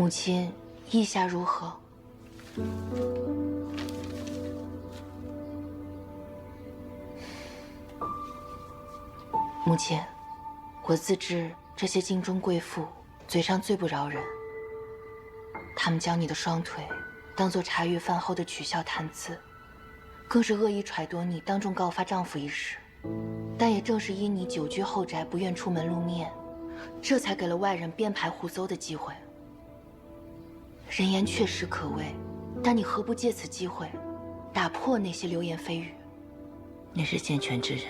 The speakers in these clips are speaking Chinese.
母亲意下如何？母亲，我自知这些京中贵妇嘴上最不饶人，他们将你的双腿当作茶余饭后的取笑谈资，更是恶意揣度你当众告发丈夫一事。但也正是因你久居后宅，不愿出门露面，这才给了外人编排胡诌的机会。人言确实可畏，但你何不借此机会，打破那些流言蜚语？你是健全之人，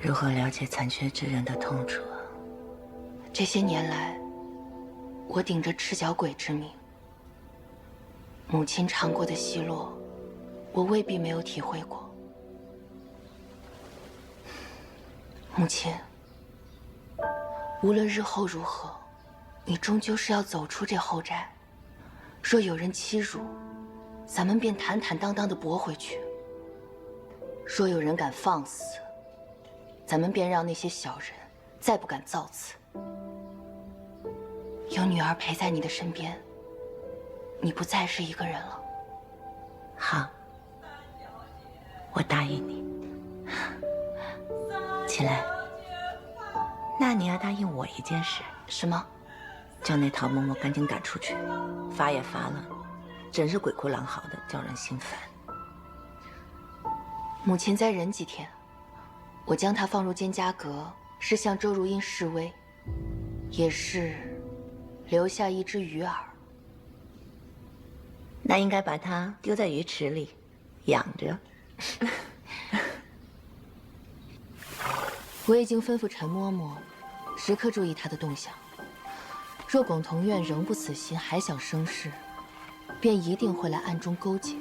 如何了解残缺之人的痛楚啊？这些年来，我顶着赤脚鬼之名，母亲尝过的奚落，我未必没有体会过。母亲，无论日后如何，你终究是要走出这后宅。若有人欺辱，咱们便坦坦荡荡地驳回去；若有人敢放肆，咱们便让那些小人再不敢造次。有女儿陪在你的身边，你不再是一个人了。好，我答应你。起来。那你要答应我一件事。什么？叫那陶嬷嬷赶紧赶出去，罚也罚了，真是鬼哭狼嚎的，叫人心烦。母亲再忍几天，我将她放入监家阁，是向周如英示威，也是留下一只鱼饵。那应该把它丢在鱼池里，养着。我已经吩咐陈嬷嬷，时刻注意她的动向。若巩同院仍不死心，还想生事，便一定会来暗中勾结。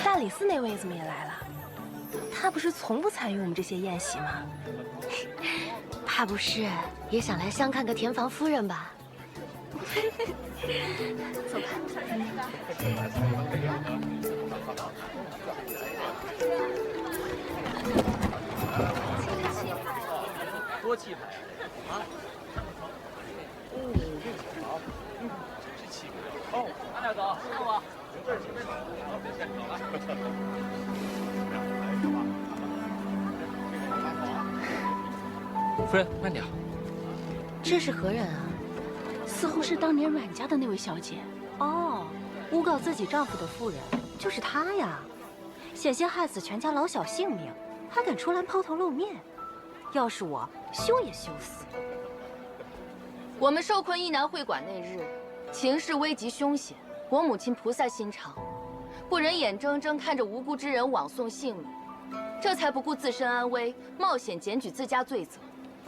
大理寺那位怎么也来了？他不是从不参与我们这些宴席吗？怕不是也想来相看个田房夫人吧？走吧。多气派啊！好，这气派哦，咱俩走，师傅，从这儿起，好，别牵扯了。夫人，慢点。这是何人啊？似乎是当年阮家的那位小姐。哦，诬告自己丈夫的妇人就是她呀！险些害死全家老小性命，还敢出来抛头露面。要是我，羞也羞死。我们受困义南会馆那日，情势危急凶险，我母亲菩萨心肠，不忍眼睁睁看着无辜之人枉送性命，这才不顾自身安危，冒险检举自家罪责，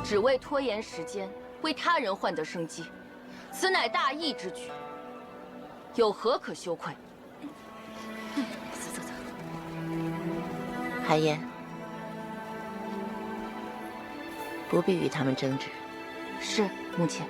只为拖延时间，为他人换得生机，此乃大义之举，有何可羞愧？走走走。韩嫣，不必与他们争执。是，母亲。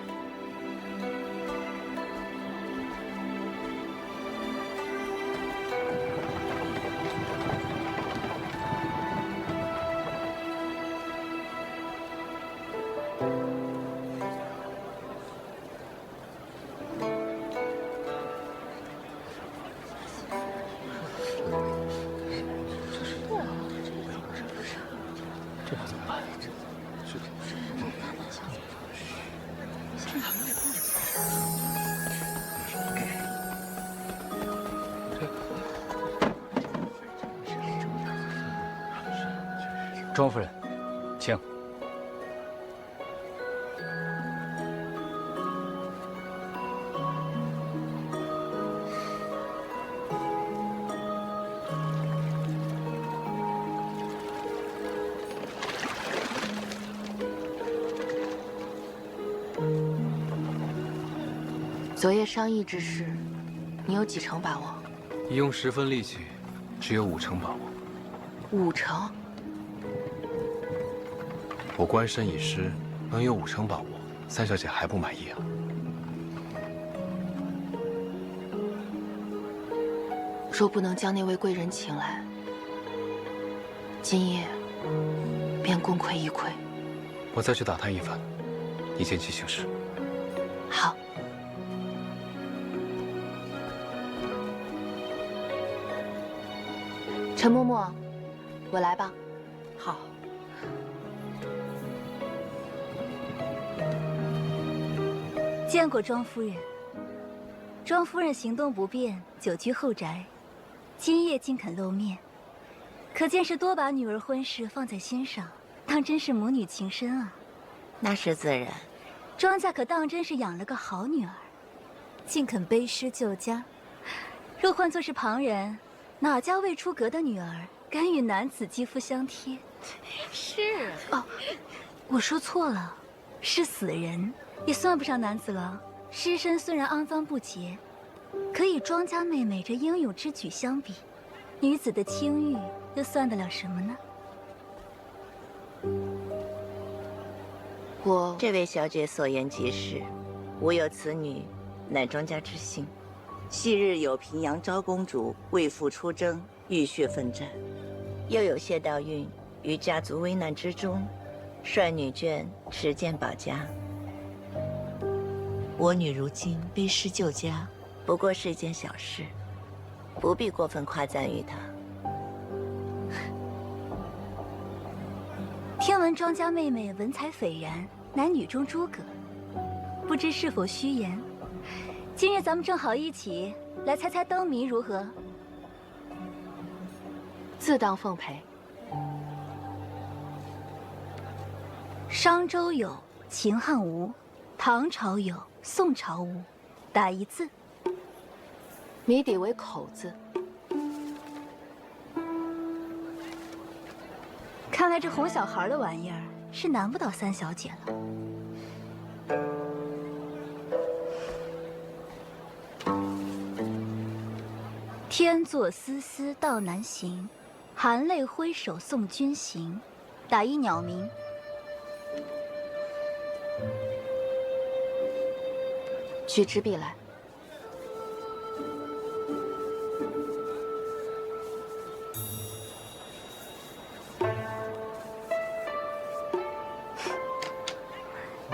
这可怎么办？庄夫人，请。昨夜商议之事，你有几成把握？一用10分力气，只有5成把握。5成？我官身已失，能有5成把握，三小姐还不满意啊？若不能将那位贵人请来，今夜便功亏一篑。我再去打探一番，你先去行事。好。陈嬷嬷，我来吧。好。见过庄夫人。庄夫人行动不便，久居后宅，今夜竟肯露面，可见是多把女儿婚事放在心上，当真是母女情深啊。那是自然。庄家可当真是养了个好女儿，竟肯背诗救家。若换作是旁人，哪家未出阁的女儿敢与男子肌肤相贴？是哦，我说错了，是死人，也算不上男子了。尸身虽然肮脏不洁，可与庄家妹妹这英勇之举相比，女子的清誉又算得了什么呢？这位小姐所言极是，吾有此女，乃庄家之幸。昔日有平阳昭公主为父出征，浴血奋战，又有谢道韫于家族危难之中，率女眷持剑保家。我女如今背诗救家，不过是一件小事，不必过分夸赞于她。听闻庄家妹妹文采斐然，乃女中诸葛，不知是否虚言？今日咱们正好一起来猜猜灯谜，如何？自当奉陪。商周有，秦汉无，唐朝有，宋朝无，打一字。谜底为口字。看来这哄小孩的玩意儿是难不倒三小姐了。天作丝丝道难行，含泪挥手送君行。打一鸟鸣。取支笔来。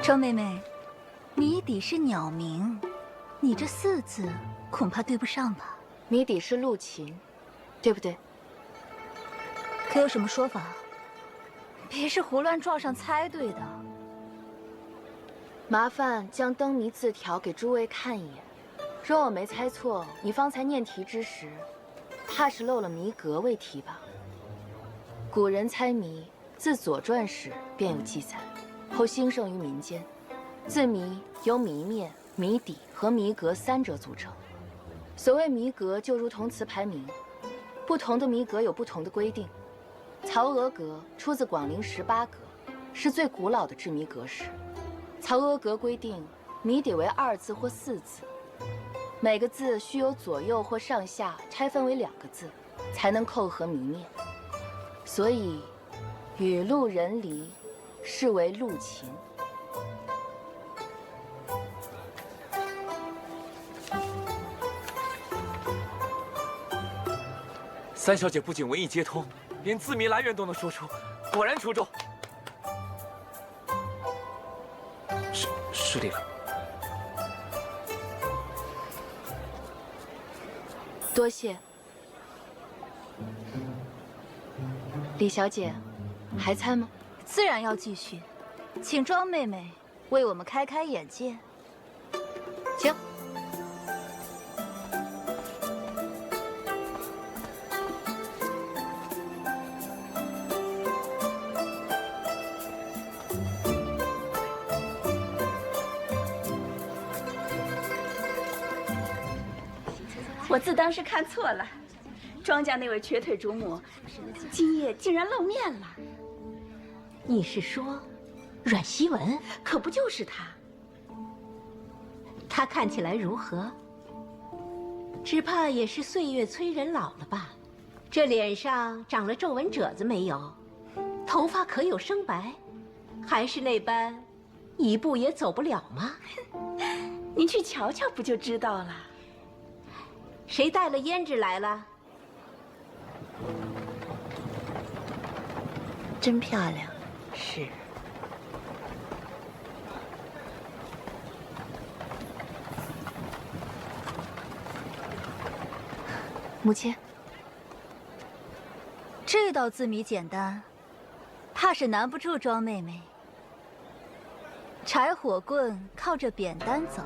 庄妹妹，谜底是鸟鸣，你这4字恐怕对不上吧？谜底是陆琴，对不对？可有什么说法？别是胡乱撞上猜对的。麻烦将灯谜字条给诸位看一眼。若我没猜错，你方才念题之时，怕是漏了谜格未提吧？古人猜谜，自《左传》时便有记载，后兴盛于民间。字谜由谜面、谜底和谜格3者组成。所谓谜格，就如同词牌名，不同的谜格有不同的规定。曹娥格出自广陵18格，是最古老的制谜格式。曹娥格规定，谜底为2字或4字，每个字须由左右或上下拆分为2个字，才能扣合谜面。所以，雨露人离，是为陆琴。三小姐不仅文艺皆通，连字谜来源都能说出，果然出众。失礼了。多谢。李小姐，还猜吗？自然要继续，请庄妹妹为我们开开眼界。请。我自当是看错了，庄家那位瘸腿主母，今夜竟然露面了。你是说阮希文？可不就是她？他看起来如何？只怕也是岁月催人老了吧。这脸上长了皱纹褶子没有？头发可有生白？还是那般，一步也走不了吗？您去瞧瞧不就知道了。谁带了胭脂来了？真漂亮，是。母亲，这道字谜简单，怕是难不住庄妹妹。柴火棍靠着扁担走，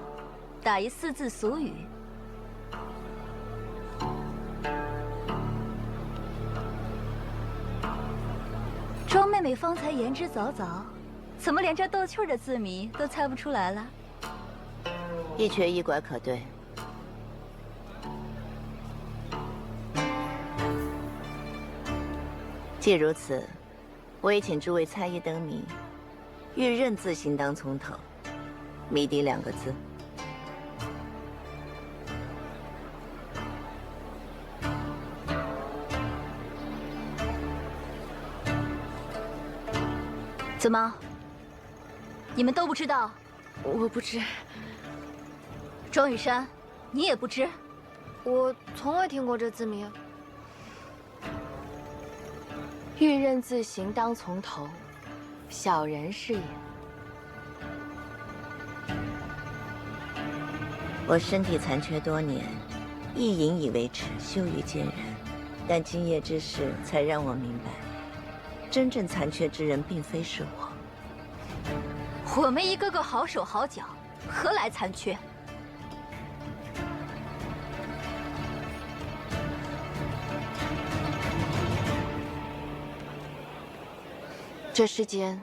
打一4字俗语。庄妹妹方才言之凿凿，怎么连这逗趣的字谜都猜不出来了？一瘸一拐可对。既如此，我也请诸位猜一灯谜，欲刃字形当从头，谜底2个字。怎么？你们都不知道？我不知。庄雨山，你也不知？我从未听过这字谜。欲刃字形当从头，小人是也。我身体残缺多年，亦引以为耻，羞于见人。但今夜之事，才让我明白，真正残缺之人，并非是我。我们一个个好手好脚，何来残缺？这世间，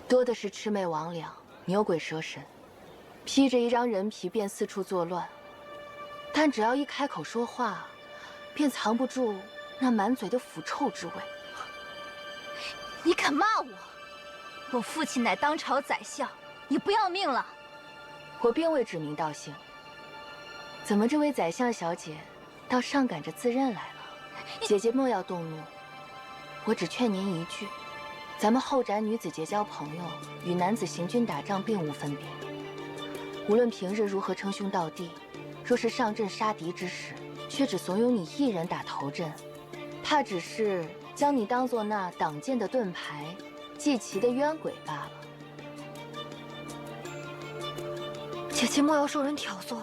多的是魑魅魍魉、牛鬼蛇神，披着一张人皮便四处作乱。但只要一开口说话，便藏不住那满嘴的腐臭之味。你敢骂我？我父亲乃当朝宰相，你不要命了？我并未指名道姓。怎么这位宰相小姐，倒上赶着自认来了？姐姐莫要动怒，我只劝您一句。咱们后宅女子结交朋友，与男子行军打仗并无分别。无论平日如何称兄道弟，若是上阵杀敌之时，却只怂恿你一人打头阵，怕只是将你当作那挡箭的盾牌，祭旗的冤鬼罢了。姐姐莫要受人挑唆。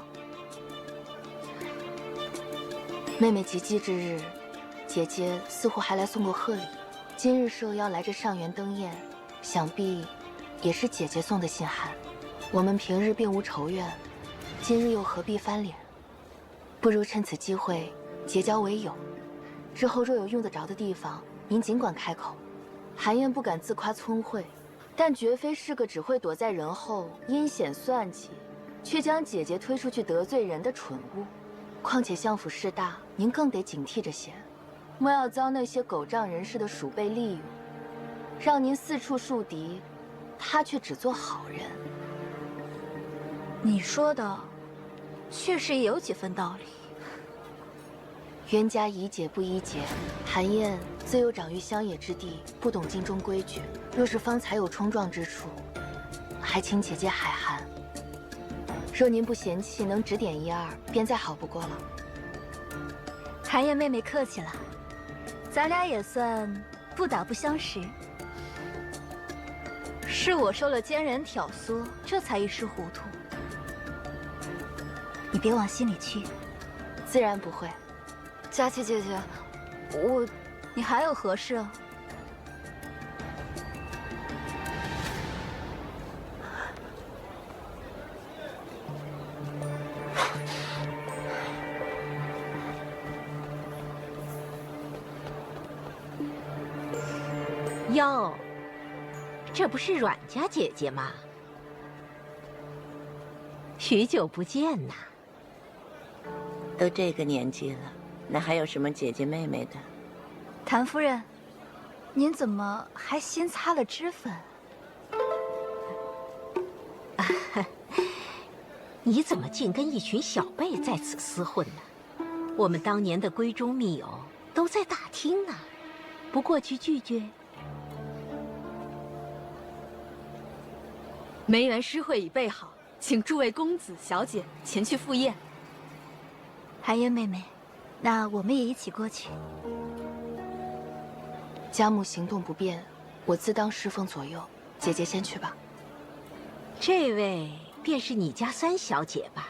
妹妹及笄之日，姐姐似乎还来送过贺礼。今日受邀来这上元登宴，想必也是姐姐送的信函。我们平日并无仇怨，今日又何必翻脸？不如趁此机会结交为友，之后若有用得着的地方，您尽管开口。韩燕不敢自夸聪慧，但绝非是个只会躲在人后阴险算计，却将姐姐推出去得罪人的蠢物。况且相府事大，您更得警惕着些。莫要遭那些狗仗人势的鼠辈利用，让您四处树敌，他却只做好人。你说的，确实也有几分道理。冤家宜解不宜结，韩燕自幼长于乡野之地，不懂京中规矩。若是方才有冲撞之处，还请姐姐海涵。若您不嫌弃，能指点一二，便再好不过了。韩燕妹妹客气了。咱俩也算不打不相识。是我受了奸人挑唆，这才一时糊涂。你别往心里去。自然不会。佳琪姐姐，你还有何事？哟，这不是阮家姐姐吗？许久不见呐！都这个年纪了，哪还有什么姐姐妹妹的？谭夫人，您怎么还新擦了脂粉？你怎么竟跟一群小辈在此厮混呢？我们当年的闺中密友都在大厅呢，不过去拒绝？梅园诗会已备好，请诸位公子小姐前去赴宴。海渊妹妹，那我们也一起过去。家母行动不便，我自当侍奉左右。姐姐先去吧。这位便是你家三小姐吧？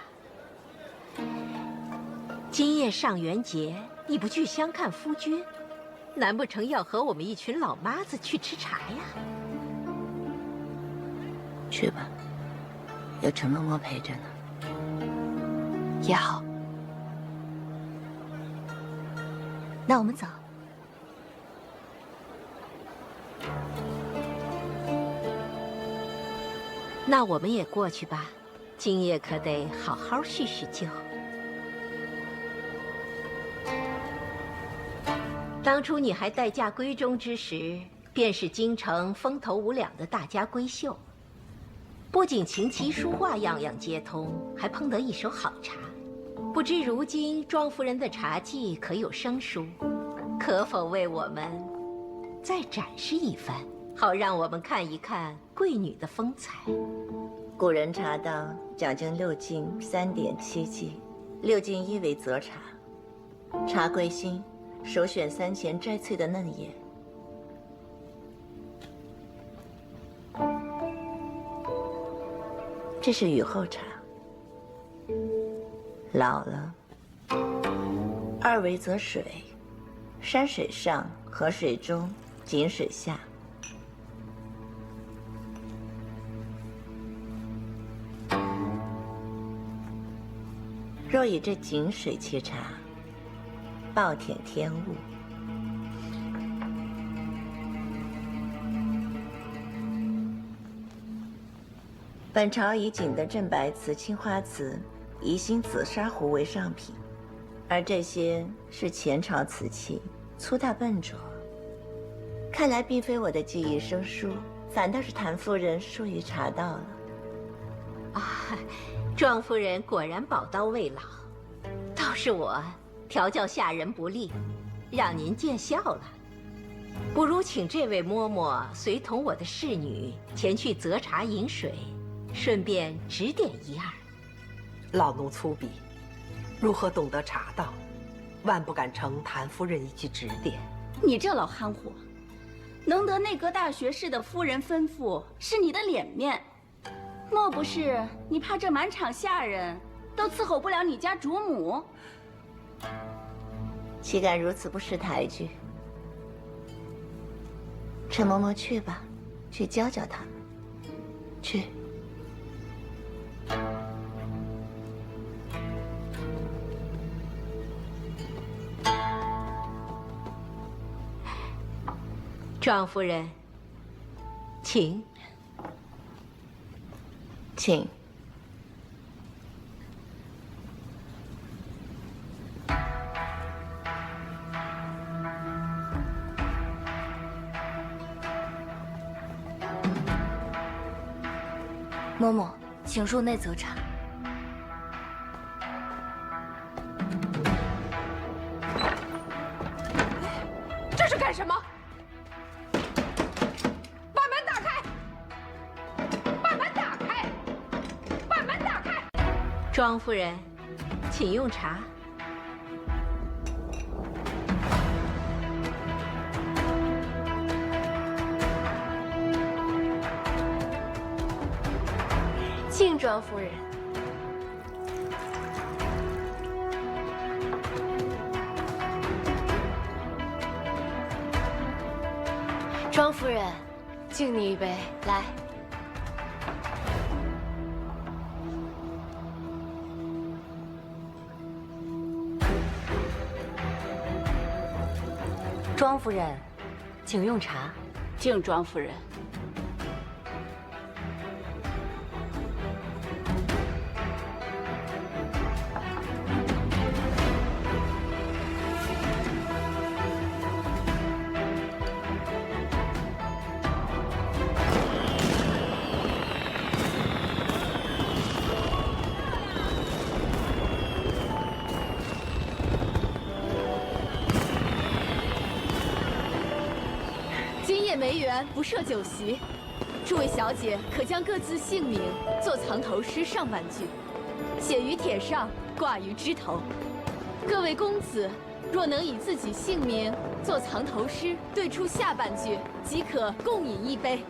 今夜上元节，你不去相看夫君，难不成要和我们一群老妈子去吃茶呀？去吧，有陈嬷嬷陪着呢。也好。那我们走。那我们也过去吧，今夜可得好好叙叙旧。当初你还待嫁闺中之时，便是京城风头无两的大家闺秀，不仅琴棋书画样样皆通，还碰得一手好茶。不知如今庄夫人的茶技可有生疏？可否为我们再展示一番，好让我们看一看贵女的风采？古人茶道讲究6进3点7剂，6进1为择茶，茶贵新，首选3前摘萃的嫩叶。这是雨后茶，老了。2为择水，山水上，河水中，井水下。若以这井水沏茶，暴殄天物。本朝以景德镇白瓷、青花瓷、宜兴紫砂壶为上品，而这些是前朝瓷器，粗大笨拙。看来并非我的技艺生疏，反倒是谭夫人疏于茶道了。啊，庄夫人果然宝刀未老，倒是我调教下人不力，让您见笑了。不如请这位嬷嬷随同我的侍女前去择茶饮水，顺便指点一二。老奴粗鄙，如何懂得茶道？万不敢承谭夫人一句指点。你这老憨货，能得内阁大学士的夫人吩咐，是你的脸面。莫不是你怕这满场下人都伺候不了你家主母？岂敢如此不识抬举？陈嬷嬷去吧，去教教他们。去。庄夫人，请。请。嬷嬷，请入内择茶。这是干什么？把门打开！把门打开！把门打开！庄夫人，请用茶。敬庄夫人。庄夫人，敬你一杯，来。庄夫人，请用茶。敬庄夫人。谢梅园不设酒席，诸位小姐可将各自姓名做藏头诗上半句，写于帖上，挂于枝头。各位公子若能以自己姓名做藏头诗，对出下半句，即可共饮一杯。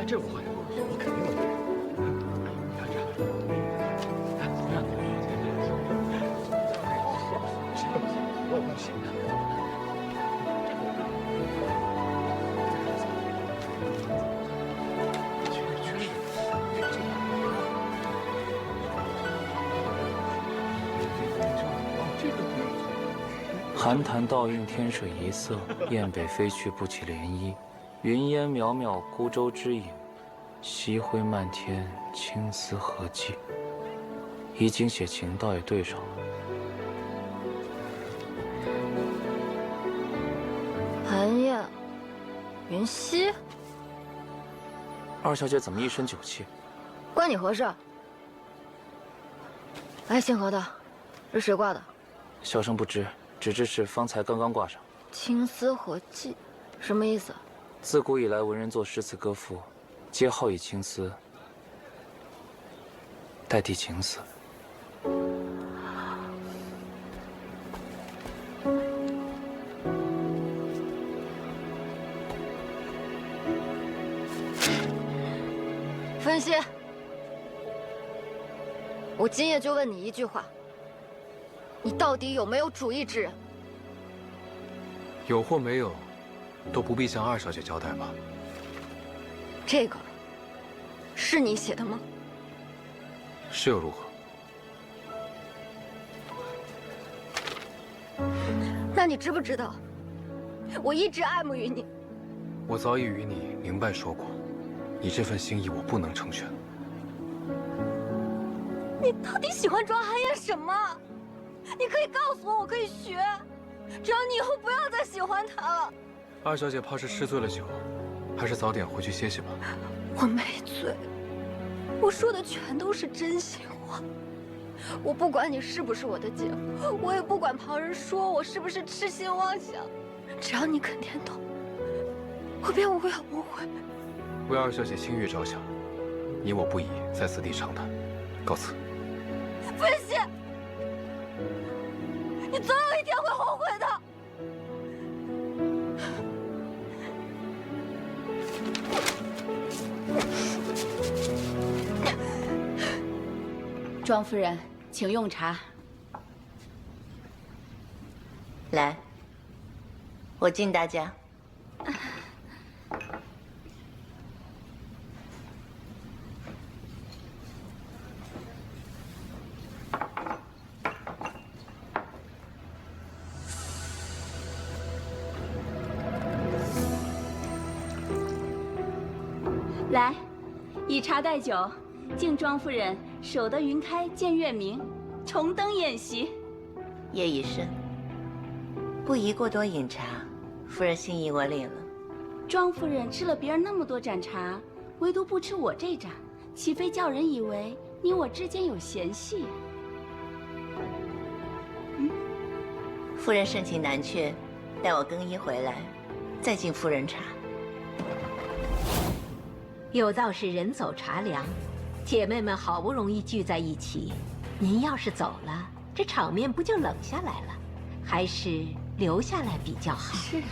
这不会，我肯定能对。你看这，哎，怎么样？我不行的。寒潭倒映天水一色，雁北飞去不起涟漪。云烟渺渺，孤舟之影；夕辉漫天，青丝何际。已经写情倒也对上了。寒雁，云溪，二小姐怎么一身酒气？关你何事？哎，姓何的，是谁挂的？小生不知，只知是方才刚刚挂上。青丝何际，什么意思？自古以来，文人作诗词歌赋，皆好以青丝代替情丝。分析，我今夜就问你一句话：你到底有没有主意之人？有或没有，都不必向二小姐交代吧。这个是你写的吗？是又如何？那你知不知道，我一直爱慕于你？我早已与你明白说过，你这份心意我不能成全。你到底喜欢庄寒烟什么？你可以告诉我，我可以学。只要你以后不要再喜欢他了。二小姐怕是吃醉了酒，还是早点回去歇歇吧。我没醉，我说的全都是真心话。我不管你是不是我的姐夫，我也不管旁人说我是不是痴心妄想，只要你肯点头，我便无怨无悔。为二小姐清誉着想，你我不宜在此地长谈，告辞。分析，你总有一天会后悔的。庄夫人，请用茶。来，我敬大家。来，以茶代酒，敬庄夫人守得云开见月明，重登宴席。夜已深，不宜过多饮茶。夫人心意我领了。庄夫人吃了别人那么多盏茶，唯独不吃我这盏，岂非叫人以为你我之间有嫌隙？夫人盛情难却，待我更衣回来，再敬夫人茶。有道是人走茶凉，姐妹们好不容易聚在一起，您要是走了，这场面不就冷下来了？还是留下来比较好。是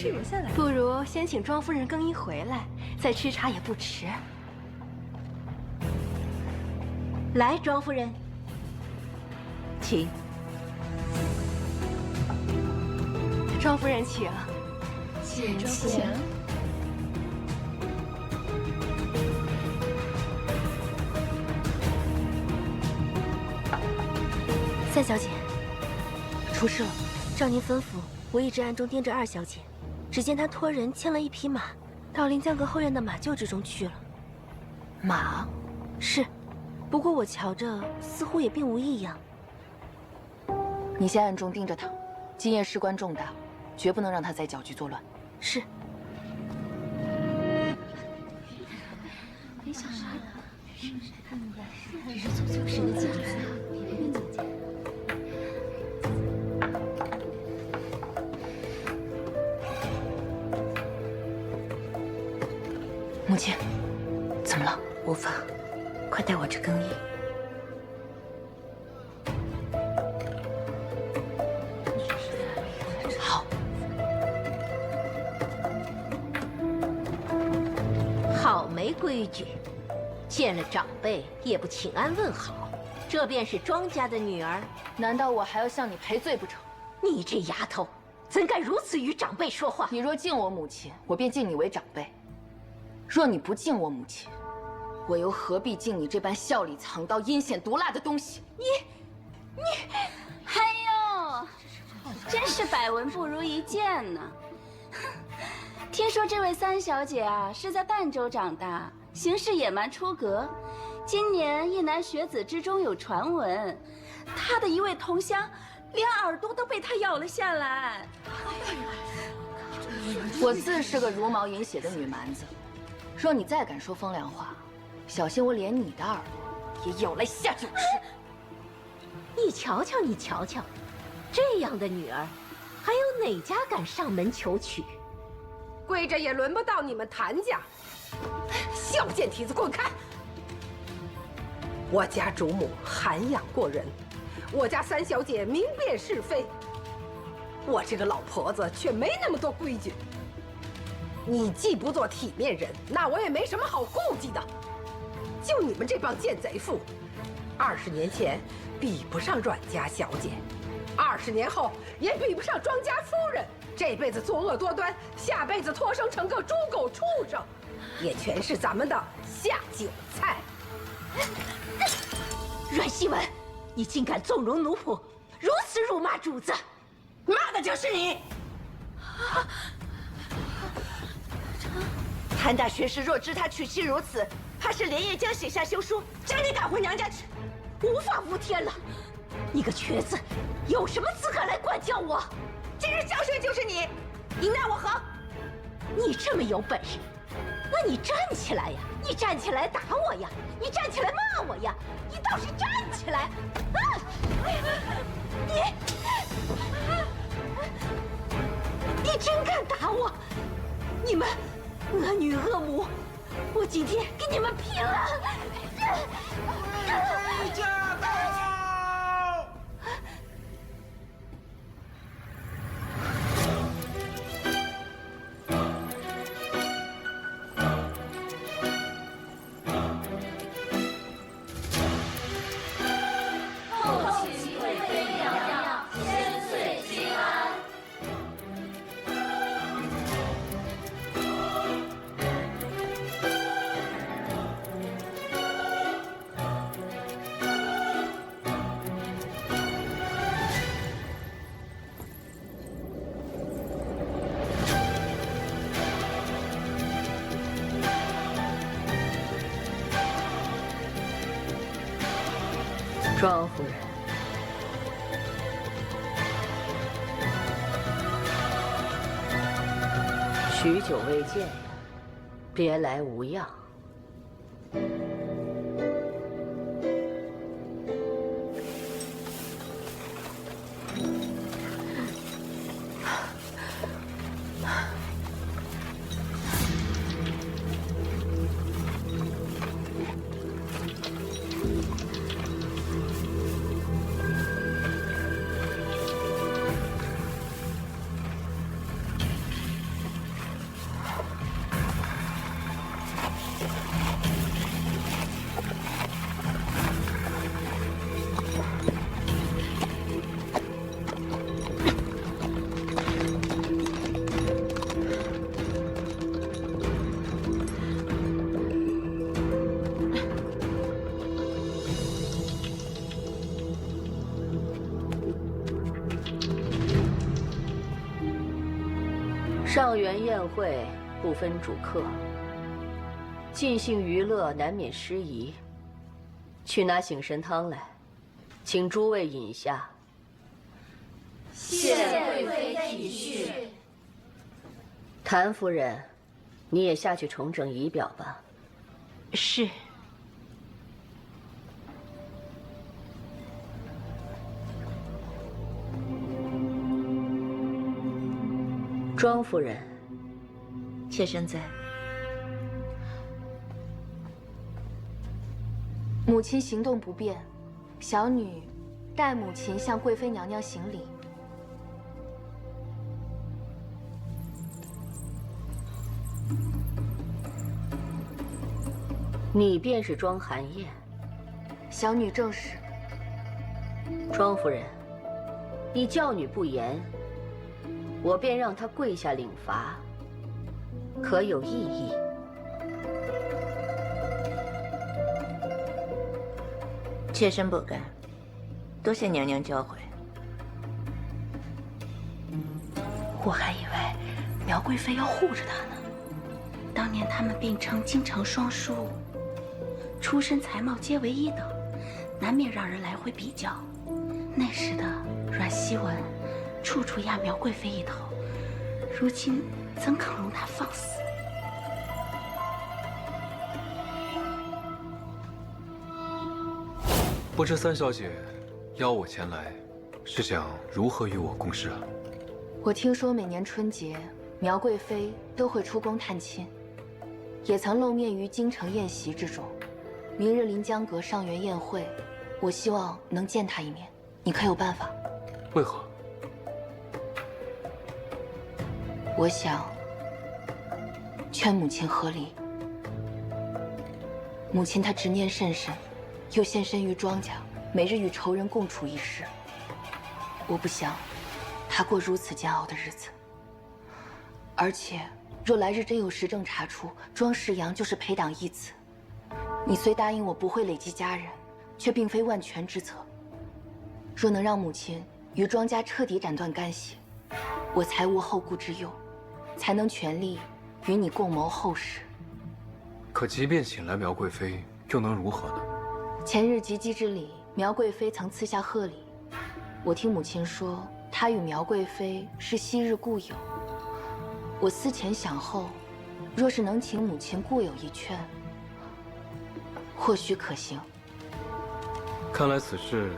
留下来。不如先请庄夫人更衣回来，再吃茶也不迟。来，庄夫人，请。庄夫人请。请。三小姐，出事了。照您吩咐，我一直暗中盯着二小姐，只见她托人牵了一匹马，到临江阁后院的马厩之中去了。马？是，不过我瞧着似乎也并无异样。你先暗中盯着他，今夜事关重大，绝不能让他再搅局作乱。是。没想到，这是从旧时的景致。母亲，怎么了？无妨，快带我去更衣。好。好没规矩，见了长辈也不请安问好，这便是庄家的女儿？难道我还要向你赔罪不成？你这丫头，怎敢如此与长辈说话？你若敬我母亲，我便敬你为长辈；若你不敬我母亲，我又何必敬你这般笑里藏刀、阴险毒辣的东西？哎呦，真是百闻不如一见呢。听说这位三小姐啊是在儋州长大，行事野蛮出格。今年一男学子之中有传闻，她的一位同乡连耳朵都被她咬了下来。我自是个茹毛饮血的女蛮子，若你再敢说风凉话，小心我连你的耳朵也咬来下酒吃。你瞧瞧，你瞧瞧，这样的女儿，还有哪家敢上门求娶？跪着也轮不到你们谭家，小贱蹄子，滚开！我家主母涵养过人，我家三小姐明辨是非，我这个老婆子却没那么多规矩。你既不做体面人，那我也没什么好顾忌的。就你们这帮贱贼妇，20年前比不上阮家小姐，20年后也比不上庄家夫人。这辈子作恶多端，下辈子托生成个猪狗畜生，也全是咱们的下酒菜。阮希文，你竟敢纵容奴仆，如此辱骂主子！骂的就是你！谭大学士若知他娶妻如此，怕是连夜将写下休书，将你赶回娘家去。无法无天了！你个瘸子，有什么资格来管教我？今日教训就是你，你奈我何？你这么有本事，那你站起来呀！你站起来打我呀！你站起来骂我呀！你倒是站起来！啊！你真敢打我！你们恶女恶母，我今天跟你们拼了！回家到！庄夫人，许久未见呀，别来无恙。上元宴会不分主客，尽兴娱乐难免失仪。去拿醒神汤来，请诸位饮下。谢贵妃体恤。谭夫人，你也下去重整仪表吧。是。庄夫人，妾身在。母亲行动不便，小女代母亲向贵妃娘娘行礼。你便是庄寒燕？小女正是。庄夫人，你教女不严，我便让她跪下领罚，可有异议？妾身不敢，多谢娘娘教诲。我还以为苗贵妃要护着她呢。当年他们并称京城双姝，出身才貌皆为一等，难免让人来回比较。那时的阮希文，处处压苗贵妃一头，如今怎肯容她放肆？不知三小姐邀我前来，是想如何与我共事啊？我听说每年春节，苗贵妃都会出宫探亲，也曾露面于京城宴席之中。明日临江阁上元宴会，我希望能见她一面，你可有办法？为何？我想劝母亲和离。母亲她执念甚深，又现身于庄家，每日与仇人共处一室。我不想她过如此煎熬的日子。而且，若来日真有实证查出庄世阳就是裴党义子，你虽答应我不会累积家人，却并非万全之策。若能让母亲与庄家彻底斩断干系，我才无后顾之忧，才能全力与你共谋后事。可即便请来苗贵妃，又能如何呢？前日及笄之礼，苗贵妃曾赐下贺礼。我听母亲说，她与苗贵妃是昔日故友。我思前想后，若是能请母亲故友一劝，或许可行。看来此事，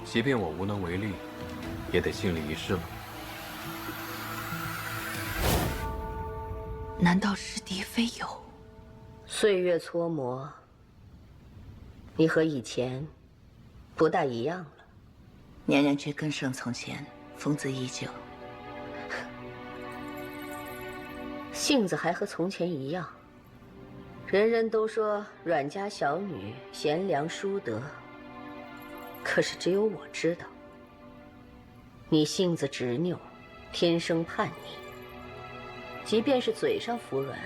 即便我无能为力，也得尽力一试了。难道是敌非友？岁月搓磨，你和以前不大一样了。娘娘却更胜从前，风姿依旧。性子还和从前一样。人人都说阮家小女贤良淑德，可是只有我知道，你性子执拗，天生叛逆。即便是嘴上服软，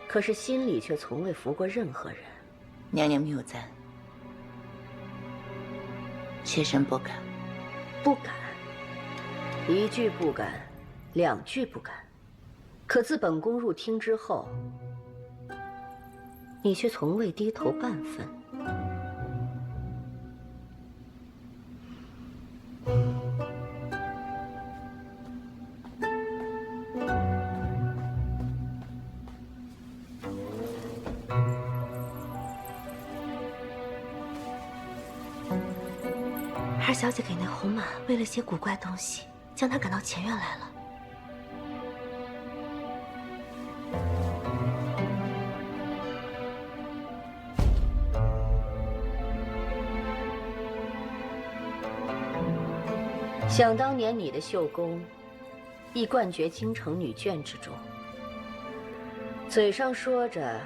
可是心里却从未服过任何人。娘娘谬赞，妾身不敢。不敢，一句不敢，两句不敢。可自本宫入厅之后，你却从未低头半分。二小姐给那红马喂了些古怪东西，将她赶到前院来了。想当年你的绣功，亦冠绝京城女眷之中。嘴上说着，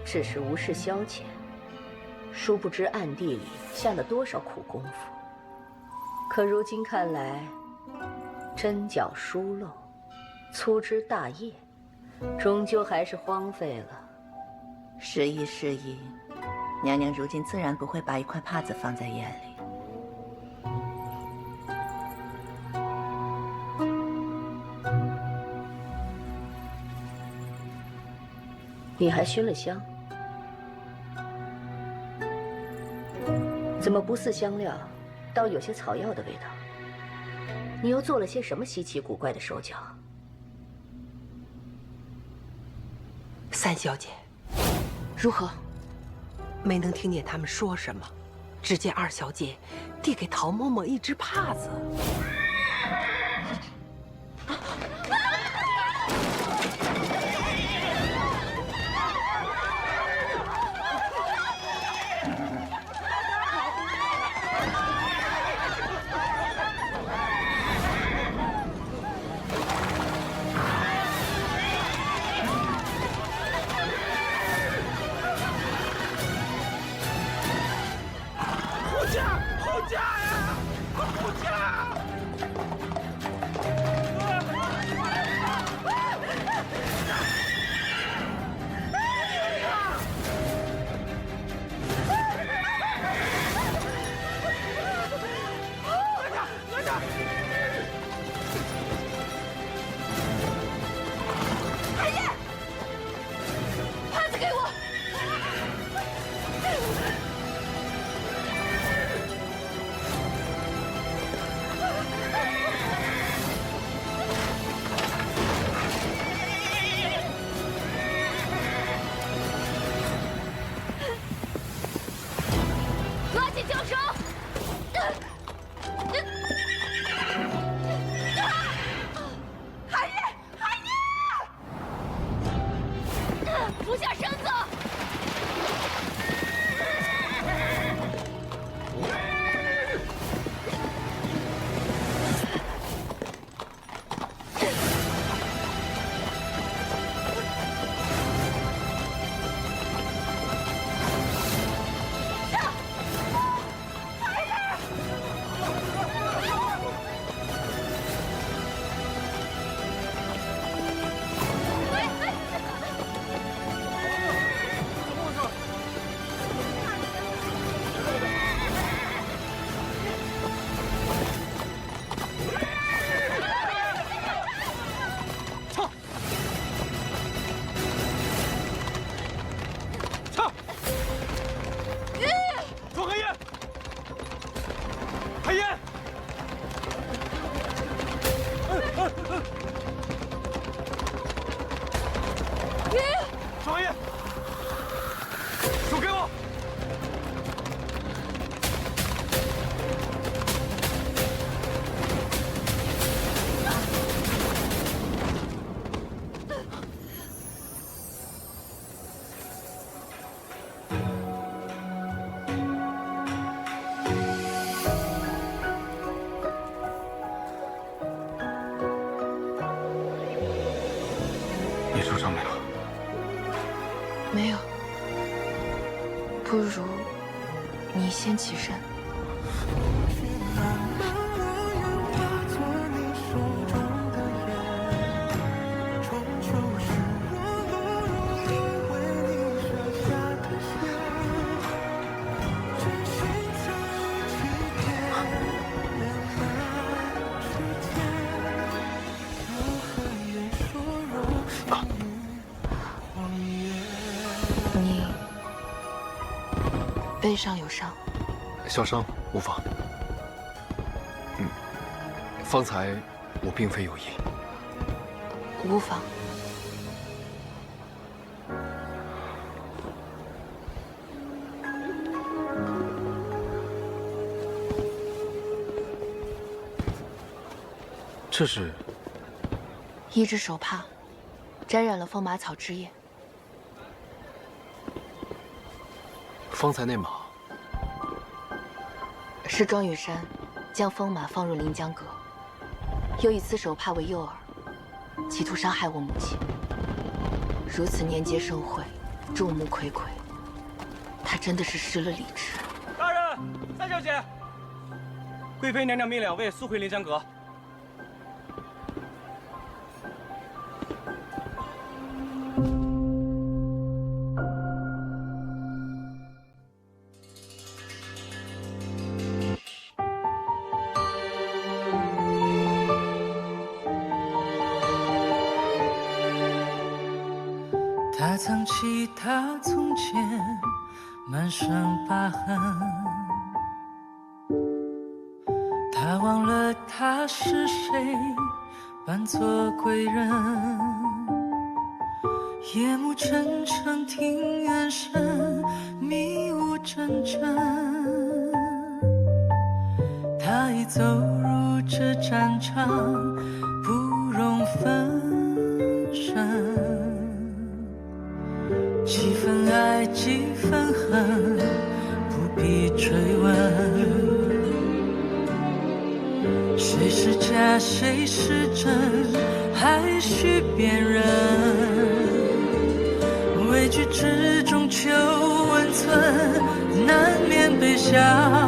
只是无事消遣，殊不知暗地里下了多少苦功夫。可如今看来，针脚疏漏，粗枝大叶，终究还是荒废了。时移时移，娘娘如今自然不会把一块帕子放在眼里。你还熏了香？怎么不似香料，倒有些草药的味道？你又做了些什么稀奇古怪的手脚？三小姐，如何？没能听见他们说什么，只见二小姐递给陶嬷嬷一只帕子。受伤没有？没有。不如你先起身。你背上有伤，小伤无妨。方才我并非有意。无妨。这是一只手帕，沾染了风马草汁液。方才那马是庄雨山将风马放入临江阁，又以此手帕为诱饵，企图伤害我母亲。如此年节盛会，众目睽睽，他真的是失了理智。大人，三小姐，贵妃娘娘命两位速回临江阁。曾记他从前满身疤痕，他忘了他是谁，扮作贵人，夜幕沉沉听远声，迷雾阵阵，他已走入这战场，不容分身，几分爱几分恨，不必追问，谁是假谁是真，还需辨认，畏惧之中求温存，难免被下